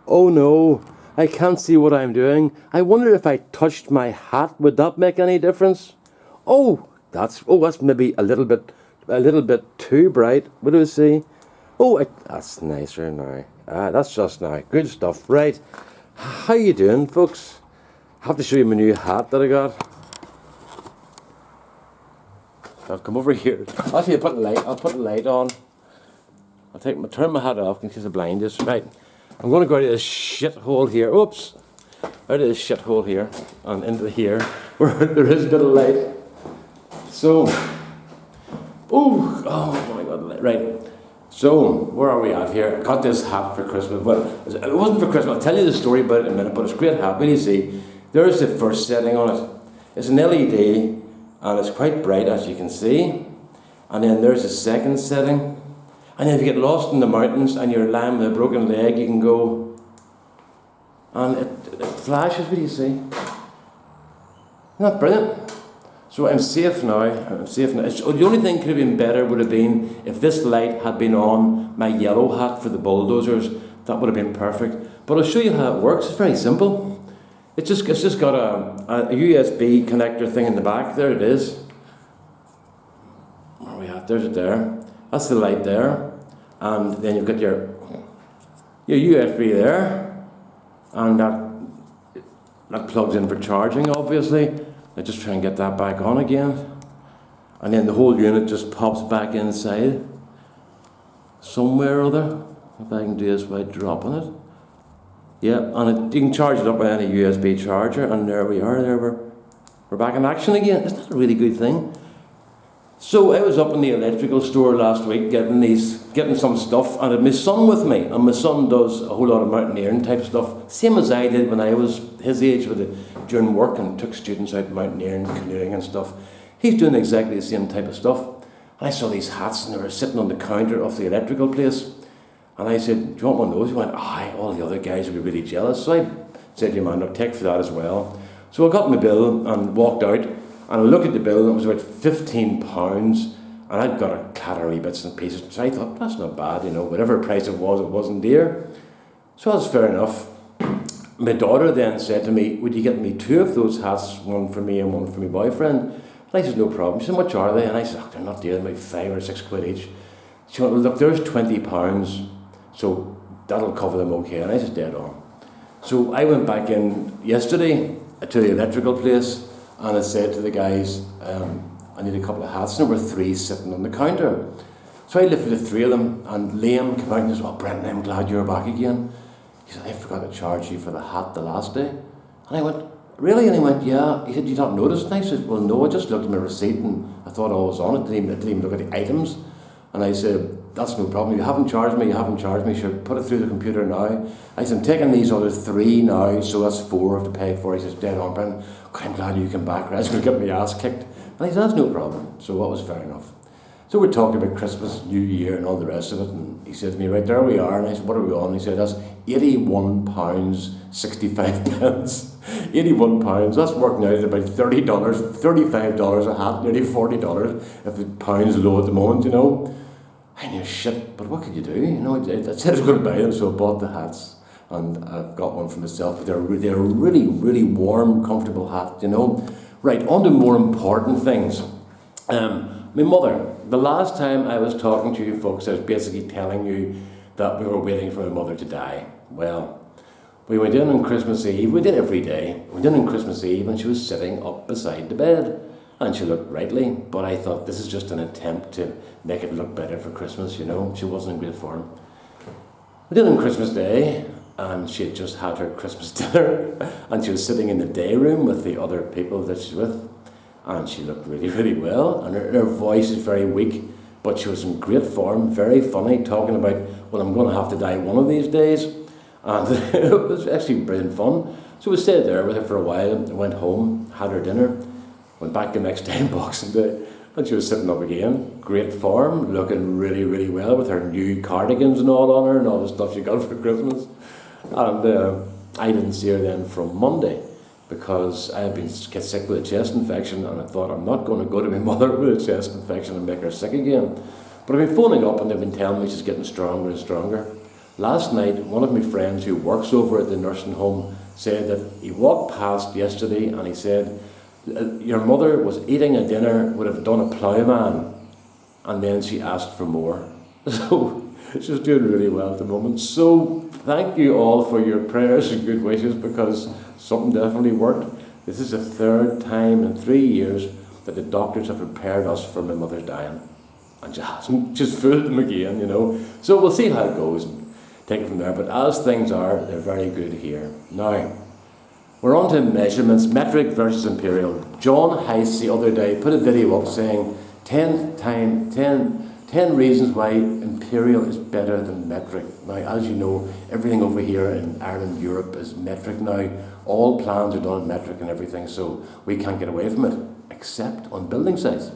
Oh no, I can't see what I'm doing. I wonder if I touched my hat, would that make any difference? That's maybe a little bit too bright. What do we see? That's nicer now. That's just now. Good stuff. Right. How you doing, folks? I have to show you my new hat that I got. I'll come over here. Actually, I'll put the light on. Turn my hat off in case the blind is. Right. I'm going to go out of this shithole here. Oops. Out of this shithole here and into here where there is a bit of light. So, oh my God. Right. So, where are we at here? I got this hat for Christmas. Well, it wasn't for Christmas. I'll tell you the story about it in a minute, but it's a great hat. When you see, there's the first setting on it. It's an LED, and it's quite bright, as you can see. And then there's the second setting. And then if you get lost in the mountains and you're lying with a broken leg, you can go. And it flashes, what do you see? Isn't that brilliant? So I'm safe now. The only thing could have been better would have been if this light had been on my yellow hat for the bulldozers. That would have been perfect. But I'll show you how it works. It's very simple. It's just got a USB connector thing in the back. There it is. Where are we at? There's it there. That's the light there. And then you've got your USB there. And that plugs in for charging, obviously. I just try and get that back on again. And then the whole unit just pops back inside. Somewhere or other. If I can do this by dropping it. Yeah, and you can charge it up with any USB charger. And there we are. There we're back in action again. Isn't that a really good thing? So I was up in the electrical store last week getting some stuff, and I had my son with me, and my son does a whole lot of mountaineering type stuff, same as I did when I was his age during work and took students out mountaineering, canoeing and stuff. He's doing exactly the same type of stuff. And I saw these hats and they were sitting on the counter of the electrical place, and I said, "Do you want one of those?" He went, "Aye, all the other guys would be really jealous." So I said, "Yeah man, I'll take for that as well." So I got my bill and walked out. And I looked at the bill and it was about £15, and I'd got a clatter of bits and pieces. So I thought, that's not bad, whatever price it wasn't dear. So that's fair enough. My daughter then said to me, "Would you get me 2 of those hats, one for me and one for my boyfriend?" And I said, "No problem." She said, "How much are they?" And I said, "They're not dear, they're about £5 or £6 each." She went, "Well, look, there's £20, so that'll cover them okay." And I said, "Dead on." So I went back in yesterday to the electrical place, and I said to the guys, "I need a couple of hats." And there were 3 sitting on the counter. So I lifted the 3 of them, and Liam came out and said, "Oh, Brendan, I'm glad you're back again." He said, "I forgot to charge you for the hat the last day." And I went, "Really?" And he went, "Yeah." He said, "You not noticed?" And I said, "Well, no, I just looked at my receipt and I thought all was on it. Didn't even look at the items." And I said, "That's no problem. You haven't charged me. Sure, put it through the computer now." I said, "I'm taking these other 3 now, so that's 4 I have to pay for." He says, "Dead on, Brendan. I'm glad you came back. I was going to get my ass kicked." And I said, "That's no problem." So that was fair enough. So we talked about Christmas, New Year and all the rest of it, and he said to me, "Right, there we are." And I said, "What are we on?" And he said, "That's £81.65. £81, that's working out at about $30, $35 a hat, nearly $40 if the pound's low at the moment, I knew shit, but what could you do? I said I was going to buy them, so I bought the hats. And I've got one for myself, but they're really, really warm, comfortable hat, Right, on to more important things. My mother, the last time I was talking to you folks, I was basically telling you that we were waiting for my mother to die. Well, we went in on Christmas Eve, we did every day. We went in on Christmas Eve and she was sitting up beside the bed. And she looked rightly, but I thought this is just an attempt to make it look better for Christmas, She wasn't in great form. We did it on Christmas Day, and she had just had her Christmas dinner, and she was sitting in the day room with the other people that she's with, and she looked really, really well, and her voice is very weak, but she was in great form, very funny, talking about, well, I'm going to have to die one of these days, and it was actually brilliant fun. So we stayed there with her for a while, and went home, had her dinner, went back the next day, Boxing Day, and she was sitting up again, great form, looking really, really well with her new cardigans and all on her and all the stuff she got for Christmas. And I didn't see her then from Monday because I had been sick with a chest infection, and I thought, I'm not going to go to my mother with a chest infection and make her sick again. But I've been phoning up and they've been telling me she's getting stronger and stronger. Last night, one of my friends who works over at the nursing home said that he walked past yesterday and he said, your mother was eating a dinner, would have done a ploughman, and then she asked for more. So she's doing really well at the moment. So thank you all for your prayers and good wishes, because something definitely worked. This is the third time in 3 years that the doctors have prepared us for my mother's dying. And she hasn't, just fooled them again, you know. So we'll see how it goes and take it from there. But as things are, they're very good here. Now, we're on to measurements, metric versus imperial. John Heisz the other day put a video up saying 10 reasons why imperial is better than metric. Now, as you know, everything over here in Ireland, Europe is metric now. All plans are done in metric and everything, so we can't get away from it, except on building sites.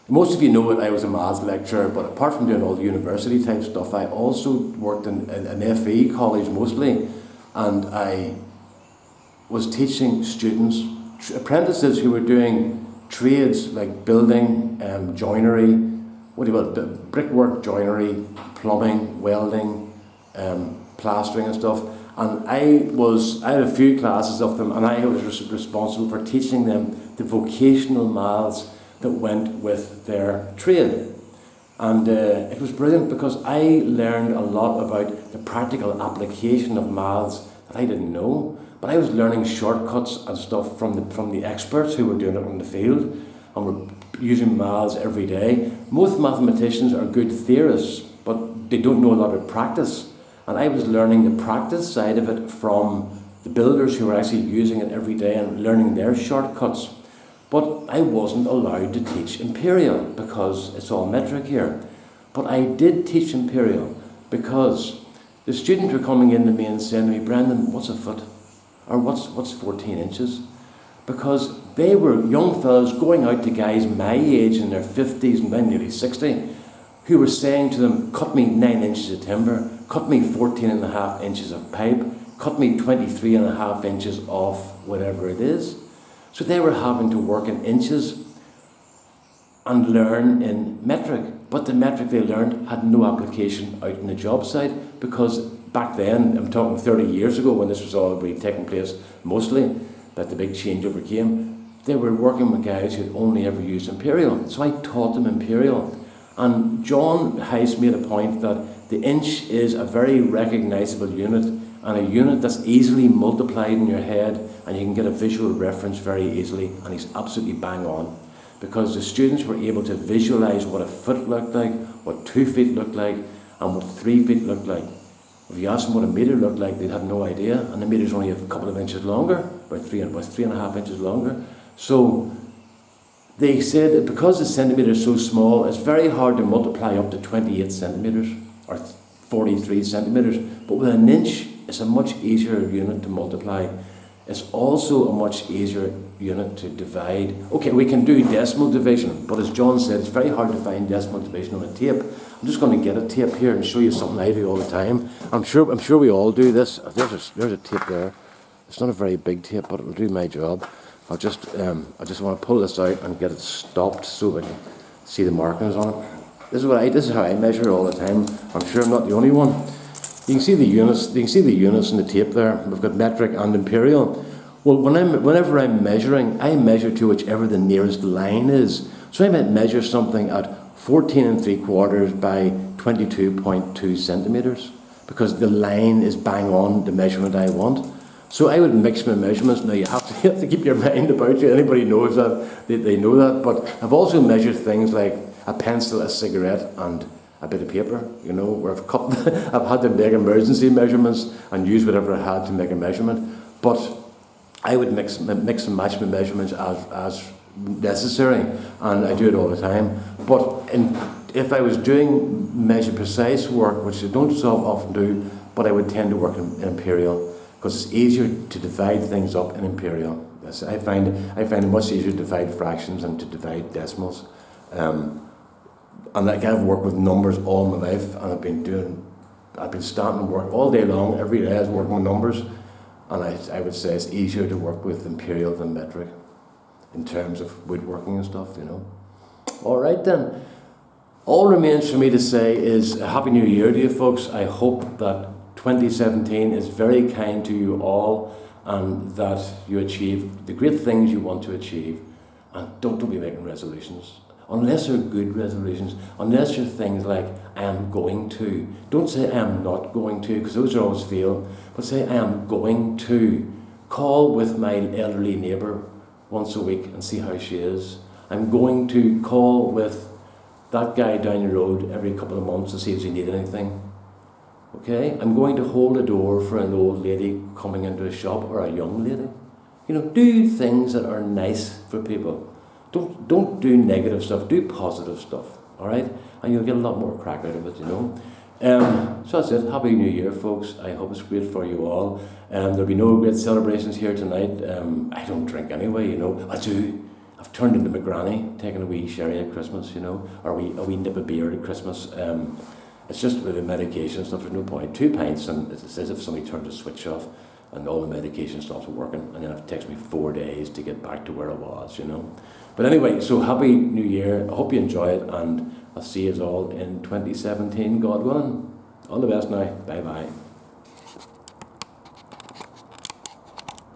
Most of you know that I was a maths lecturer, but apart from doing all the university type stuff, I also worked in an FE college mostly, and I was teaching students, apprentices who were doing trades like building, joinery, brickwork, joinery, plumbing, welding, plastering and stuff. And I had a few classes of them, and I was responsible for teaching them the vocational maths that went with their trade. And it was brilliant, because I learned a lot about the practical application of maths that I didn't know. But I was learning shortcuts and stuff from the experts who were doing it in the field, and were using maths every day. Most mathematicians are good theorists, but they don't know a lot of practice. And I was learning the practice side of it from the builders who were actually using it every day and learning their shortcuts. But I wasn't allowed to teach imperial because it's all metric here. But I did teach imperial because the students were coming in to me and saying to me, Brendan, what's a foot? Or what's 14 inches? Because they were young fellows going out to guys my age in their 50s and then nearly 60, who were saying to them, cut me 9 inches of timber, cut me 14.5 inches of pipe, cut me 23.5 inches off whatever it is. So they were having to work in inches and learn in metric. But the metric they learned had no application out in the job site, because back then, I'm talking 30 years ago when this was all really taking place mostly, that the big changeover came, they were working with guys who had only ever used imperial. So I taught them imperial. And John Heisz made a point that the inch is a very recognisable unit, and a unit that's easily multiplied in your head, and you can get a visual reference very easily, and he's absolutely bang on. Because the students were able to visualise what a foot looked like, what 2 feet looked like, and what 3 feet looked like. If you asked them what a metre looked like, they'd have no idea, and the metre's only a couple of inches longer, about 3.5 inches longer. So they said that because the centimetre is so small, it's very hard to multiply up to 28 centimetres, or 43 centimetres, but with an inch, it's a much easier unit to multiply. It's also a much easier unit to divide. Okay, we can do decimal division, but as John said, it's very hard to find decimal division on a tape. I'm just going to get a tape here and show you something I do all the time. I'm sure we all do this. There's a tape there. It's not a very big tape, but it'll do my job. I just want to pull this out and get it stopped so we can see the markings on it. This is how I measure all the time. I'm sure I'm not the only one. You can see the units. You can see the units in the tape there. We've got metric and imperial. Well, whenever I'm measuring, I measure to whichever the nearest line is. So I might measure something at 14.75 by 22.2 centimetres, because the line is bang on the measurement I want. So I would mix my measurements. Now you have to keep your mind about you. Anybody knows that, they know that. But I've also measured things like a pencil, a cigarette, and a bit of paper. You know, where I've had to make emergency measurements and use whatever I had to make a measurement. But I would mix and match my measurements as necessary, and I do it all the time. But if I was doing measure precise work, which I don't so often do, but I would tend to work in imperial, because it's easier to divide things up in imperial. Yes, I find it much easier to divide fractions than to divide decimals. And like, I've worked with numbers all my life, and I've been starting to work all day long, every day I was working with numbers, and I would say it's easier to work with imperial than metric in terms of woodworking and stuff, you know. All right then. All remains for me to say is a Happy New Year to you folks. I hope that 2017 is very kind to you all and that you achieve the great things you want to achieve. And don't be making resolutions. Unless they're good resolutions, unless you're things like, I am going to. Don't say I am not going to, because those are always fail. But say, I am going to call with my elderly neighbour once a week and see how she is. I'm going to call with that guy down the road every couple of months to see if he needs anything. Okay? I'm going to hold a door for an old lady coming into a shop or a young lady. You know, do things that are nice for people. Don't do negative stuff, do positive stuff. Alright? And you'll get a lot more crack out of it, you know. So that's it. Happy New Year, folks. I hope it's great for you all. There'll be no great celebrations here tonight. I don't drink anyway, you know. I do. I've turned into my granny, taking a wee sherry at Christmas, you know, or a wee nip of beer at Christmas. It's just with the medication stuff, there's no point. 2 pints and it's as if somebody turned the switch off and all the medication stops working, and then it takes me 4 days to get back to where I was, you know. But anyway, so Happy New Year. I hope you enjoy it, and I'll see you all in 2017, God willing. All the best now. Bye-bye.